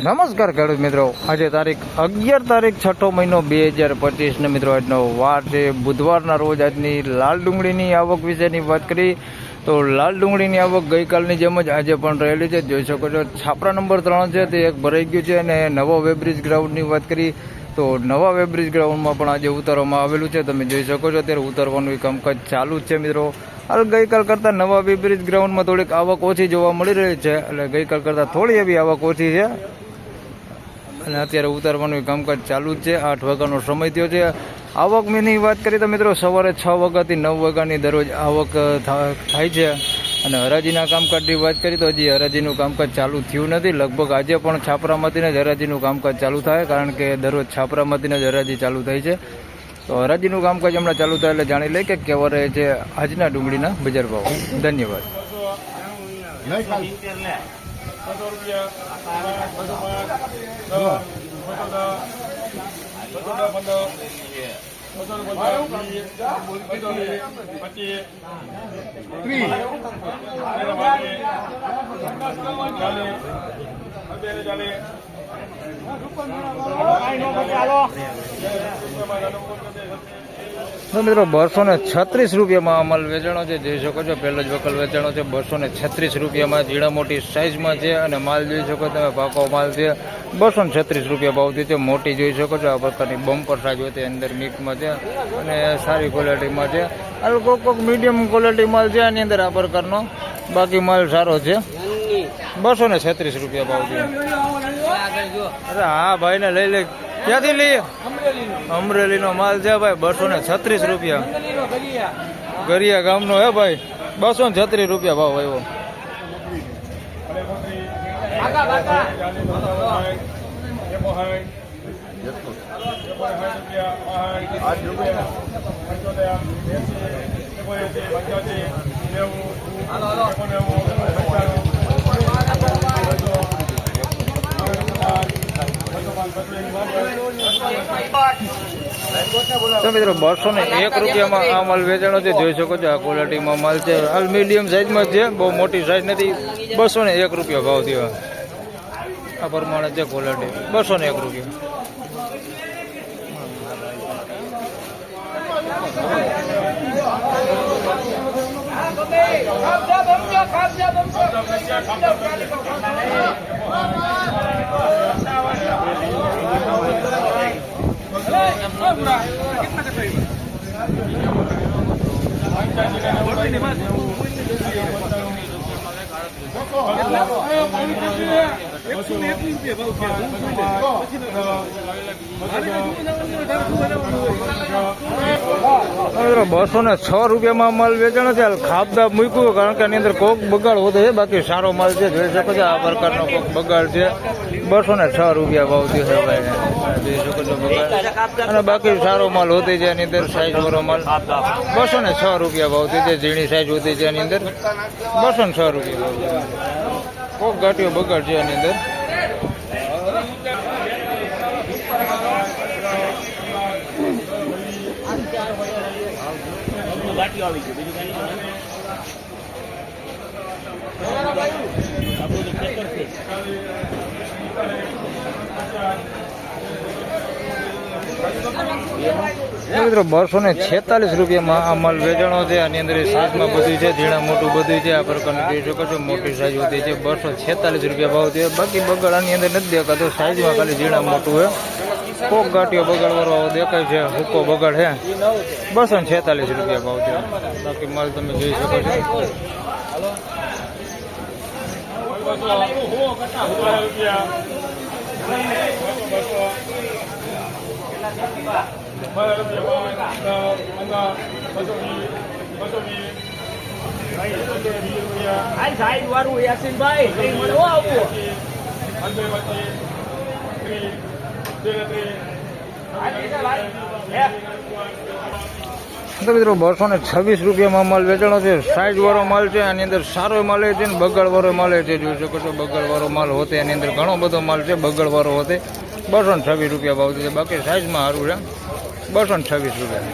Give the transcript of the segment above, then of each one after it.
નમસ્કાર ખેડૂત મિત્રો, આજે તારીખ 11 તારીખ 6 મહિનો 2025 ને મિત્રો આજનો વાર છે બુધવારના રોજ આજની લાલ ડુંગળીની આવક વિશેની વાત કરી તો લાલ ડુંગળીની આવક ગઈકાલની જેમ જ આજે પણ રહેલી છે. જોઈ શકો છો છાપરા નંબર 3 છે તે એક ભરાઈ ગયું છે. અને નવા વેબ્રિજ ગ્રાઉન્ડની વાત કરી તો નવા વેબ્રિજ ગ્રાઉન્ડમાં પણ આજે ઉતારવામાં આવેલું છે. તમે જોઈ શકો છો અત્યારે ઉતારવાનું કામકાજ ચાલુ જ છે મિત્રો. હાલ ગઈકાલ કરતાં નવા વેબ્રિજ ગ્રાઉન્ડમાં થોડીક આવક ઓછી જોવા મળી રહી છે. એટલે ગઈકાલ કરતાં થોડી એવી આવક ઓછી છે અને અત્યારે ઉતારવાનું કામકાજ ચાલુ જ છે. 8 વાગ્યાનો સમય થયો છે. આવકની વાત કરીએ તો મિત્રો સવારે 6 વાગ્યાથી 9 વાગ્યાની દરરોજ આવક થાય છે. અને હરાજીના કામકાજની વાત કરીએ તો હજી હરાજીનું કામકાજ ચાલુ થયું નથી. લગભગ આજે પણ છાપરામાંથીને જ હરાજીનું કામકાજ ચાલુ થાય, કારણ કે દરરોજ છાપરામાંથીને જ હરાજી ચાલુ થાય છે. તો હરાજીનું કામકાજ હમણાં ચાલુ થાય એટલે જાણી લઈએ કે કેવા રહે છે આજના ડુંગળીના બજાર ભાવ. ધન્યવાદ. તો મિત્રો 236 રૂપિયામાં અમલ વેચાણો છે. જોઈ શકો છો પહેલો જ વકલ વેચાણો છે 236 રૂપિયામાં. ઝીણા મોટી સાઇઝમાં છે અને માલ જોઈ શકો તમે પાકો માલ છે. 236 રૂપિયા ભાવથી છે. મોટી જોઈ શકો છો આ પ્રકારની બમ્પર સાઇઝ હોય તે અંદર મિક્સમાં છે અને સારી ક્વોલિટીમાં છે. હાલ કોક મીડિયમ ક્વોલિટી માલ છે આની અંદર આ પ્રકારનો, બાકી માલ સારો છે. 236 રૂપિયા ભાવથી. અરે હા ભાઈ ને લઈ લે. ક્યાંથી લઈએ? અમરેલી નો માલ છે ભાઈ. 236 રૂપિયા ગરિયા ગામનો હે ભાઈ. 236 રૂપિયા ભાવ આવ્યો. તો મિત્રો 201 રૂપિયામાં આ માલ વેચાણો છે. જોઈ શકો છો આ ક્વોલિટીમાં માલ છે. હાલ મીડિયમ સાઇઝમાં છે, બહુ મોટી સાઇઝ નથી. 201 રૂપિયા ભાવ થયો. આ પ્રમાણે છે ક્વોલિટી. 201 રૂપિયા. ₹206 રૂપિયામાં માલ વેચાણો છે. ખાપદાબ મૂક્યું કારણ કે એની અંદર કોક બગાડ હોતો છે, બાકી સારો માલ છે. જોઈ શકો છો આ પ્રકારનો કોક બગાડ છે. 206 રૂપિયા ભાવ થયો છે ભાઈ. જોઈ શકો છો બગાડ અને બાકી સારો માલ હોતી છે એની અંદર. સાઈઝ વાળો માલ 206 રૂપિયા ભાવ થયો છે. ઝીણી સાઈઝ હોતી છે એની અંદર. 206 રૂપિયા ભાવ. કોક ગાંઠીઓ બગાડ છે એની અંદર. મિત્રો 246 રૂપિયામાં આ માલ વેચાણો છે. આની અંદર સાઈઝમાં બધું છે, ઝીણા મોટું બધું છે. આ પ્રકારનું જોઈ શકો છો મોટી સાઈઝ હોતી છે. 246 રૂપિયા ભાવ છે. બાકી બગાડ આની અંદર નથી દેખાતો. સાઈઝમાં ખાલી ઝીણા મોટું છે. કોક ગાંઠીઓ બગાડવાળો દેખાય છે. હુક્કો બગાડ છે. 246 રૂપિયા ભાવ છે. બાકી માલ તમે જોઈ શકો છો. તો મિત્રો 226 રૂપિયામાં માલ વેચાણો છે. સાઈઝ વાળો માલ છે. આની અંદર સારો માલ છે ને બગાડ વાળો માલ છે. જોઈ શકો છો બગાડ વાળો માલ હોતે એની અંદર ઘણો બધો માલ છે. બગાડ વાળો હોતે 226 રૂપિયા ભાવ છે. બાકી સાઈઝમાં સારું છે. 226 રૂપિયા.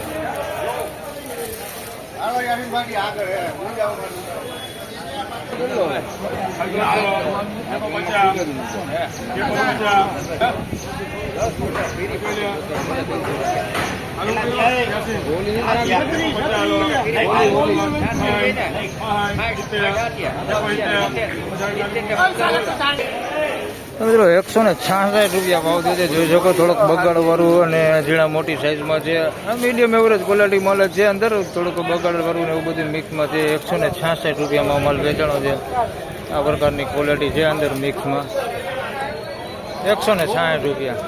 મિત્રો 166 રૂપિયા ભાવ થયો છે. જોઈ શકો થોડોક બગાડવાળું અને ઝીણા મોટી સાઈઝમાં છે. મીડિયમ એવરેજ ક્વોલિટી માલ છે. અંદર થોડુંક બગાડવાળું ને એવું બધું મિક્સમાં છે. 166 રૂપિયામાં માલ વેચાણો છે. આ પ્રકારની ક્વોલિટી છે અંદર મિક્સમાં. 160 રૂપિયા.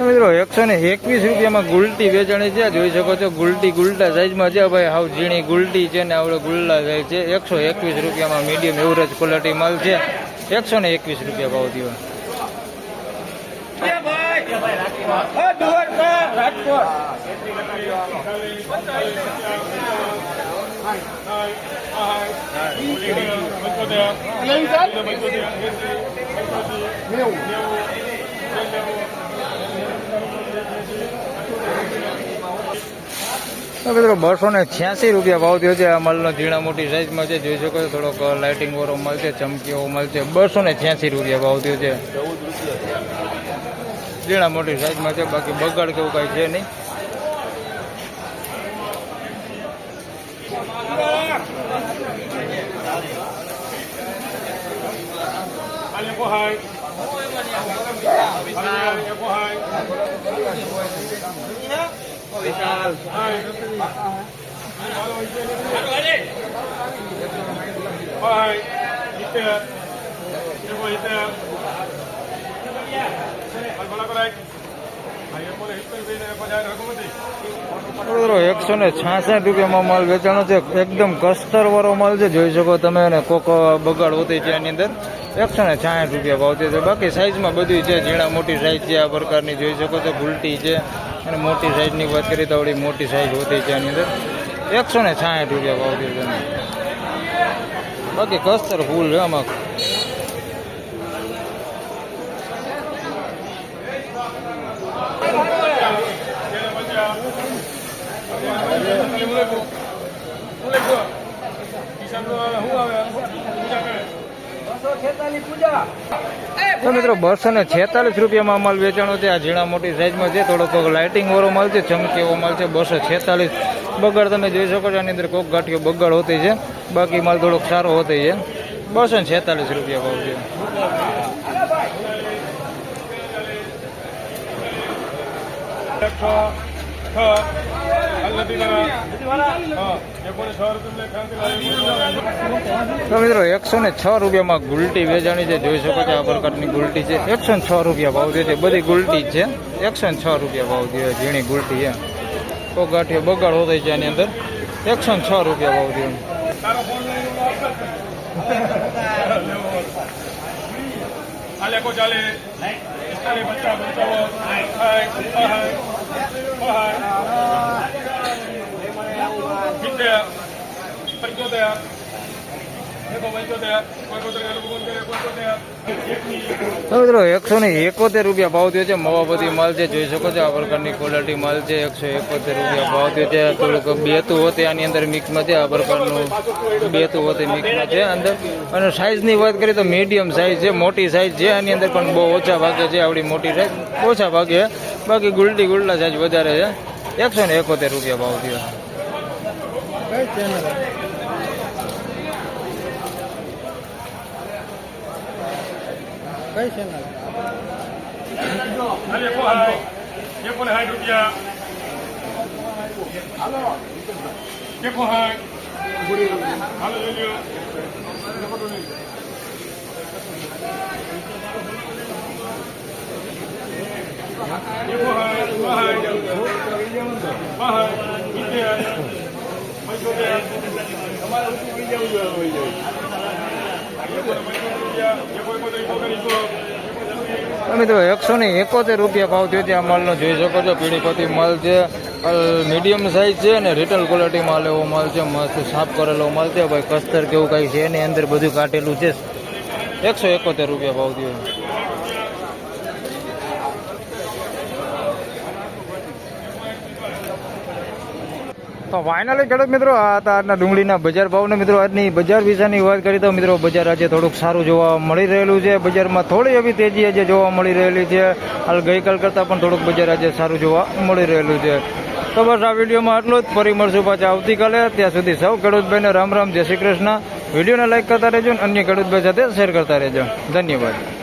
મિત્રો 121 રૂપિયામાં ગુલટી વેચાણી છે. જોઈ શકો છો ગુલટી ગુલટા સાઈઝમાં છે ભાઈ. હાવ ઝીણી ગુલટી છે ને આવડે ગુલ્લા સાઈઝ છે. 121 રૂપિયામાં મીડિયમ એવરેજ ક્વોલિટી માલ છે. 121 રૂપિયા ભાવ થયો. મિત્રો 286 રૂપિયા ભાવ થયો છે. આ માલનો ઝીણા મોટી સાઈઝમાં છે. જોઈ શકો છો થોડોક લાઇટિંગ વાળો માલ છે. ચમકી એવો માલ છે. 286 રૂપિયા ભાવ થયો છે. ઝીણા મોટી સાઈઝમાં છે. બાકી બગાડ કેવું કાંઈ છે નહીં. મિત્રો 166 રૂપિયામાં માલ વેચાણો છે. એકદમ કસ્તર વાળો માલ છે. જોઈ શકો તમે. અને કોક બગાડ હોતી છે એની અંદર. 160 રૂપિયા ભાવ છે. બાકી સાઈઝમાં બધું છે. ઝીણા મોટી સાઈઝ છે આ પ્રકારની. જોઈ શકો છો ગુલટી છે. અને મોટી સાઈઝની વાત કરીએ તો આવડી મોટી સાઈઝ હોતી છે એની અંદર. 160 રૂપિયા ભાવ છે. બાકી કસ્તર ફૂલ છે આમાં. તો મિત્રો 246 રૂપિયામાં માલ વેચાણો છે. આ ઝીણા મોટી સાઈઝમાં છે. થોડોક લાઇટિંગ વાળો માલ છે. ચમકી એવો માલ છે. 246. બગાડ તમે જોઈ શકો છો. આની અંદર કોક ગાંઠીઓ બગાડ હોતી છે. બાકી માલ થોડોક સારો હોતી છે. 246 રૂપિયા ભાવ છે. તો મિત્રો 106 રૂપિયામાં ગુલટી વેચાણી છે. જોઈ શકો છો આ પ્રકારની ગુલટી છે. 106 રૂપિયા ભાવ છે. બધી ગુલટી છે. 106 રૂપિયા ભાવ છે. ઝીણી ગુલટી છે. તો ગાંઠીઓ બગાડ હોતો છે આની અંદર. 106 રૂપિયા ભાવ છે. મિત્રો 171 રૂપિયા ભાવ થયો છે. મવાપતિ માલ છે. જોઈ શકો છો આ પ્રકારની ક્વોલિટી માલ છે. 171 રૂપિયા ભાવ થયો છે. થોડુંક બેતું હોતે આની અંદર મિક્સમાં છે. આ પ્રકારનું બેતું હોતે મિક્સમાં છે અંદર. અને સાઈઝની વાત કરીએ તો મીડિયમ સાઈઝ છે. મોટી સાઈઝ છે આની અંદર પણ બહુ ઓછા ભાગે છે. આવડી મોટી સાઈઝ ઓછા ભાગે. બાકી ગુલટી ગુલટા સાઈઝ વધારે છે. 171 રૂપિયા ભાવ થયો. કઈ ચેનલ? મિત્રો 171 રૂપિયા ભાવ થયો છે. આ માલનો જોઈ શકો છો. પીળીપતિ માલ છે. મીડિયમ સાઈઝ છે. અને રિટેલ ક્વોલિટી માલ એવો માલ છે. મસ્ત સાફ કરેલો માલ છે ભાઈ. કસ્તર કેવું કાંઈ છે એની અંદર બધું કાઢેલું છે. 171 રૂપિયા ભાવ થયો. તો ફાઇનલી ખેડૂત મિત્રો આ હતા આજના ડુંગળીના બજાર ભાવને મિત્રો આજની બજાર વિશેની વાત કરી તો મિત્રો બજાર આજે થોડુંક સારું જોવા મળી રહેલું છે. બજારમાં થોડી એવી તેજી આજે જોવા મળી રહેલી છે. હાલ ગઈકાલ કરતાં પણ થોડુંક બજાર આજે સારું જોવા મળી રહેલું છે. તો બસ આ વિડીયોમાં આટલું જ. ફરી મળશું પાછા આવતીકાલે. ત્યાં સુધી સૌ ખેડૂતભાઈને રામ રામ, જય શ્રી કૃષ્ણ. વિડીયોને લાઈક કરતા રહેજો અને અન્ય ખેડૂતભાઈ સાથે શેર કરતા રહેજો. ધન્યવાદ.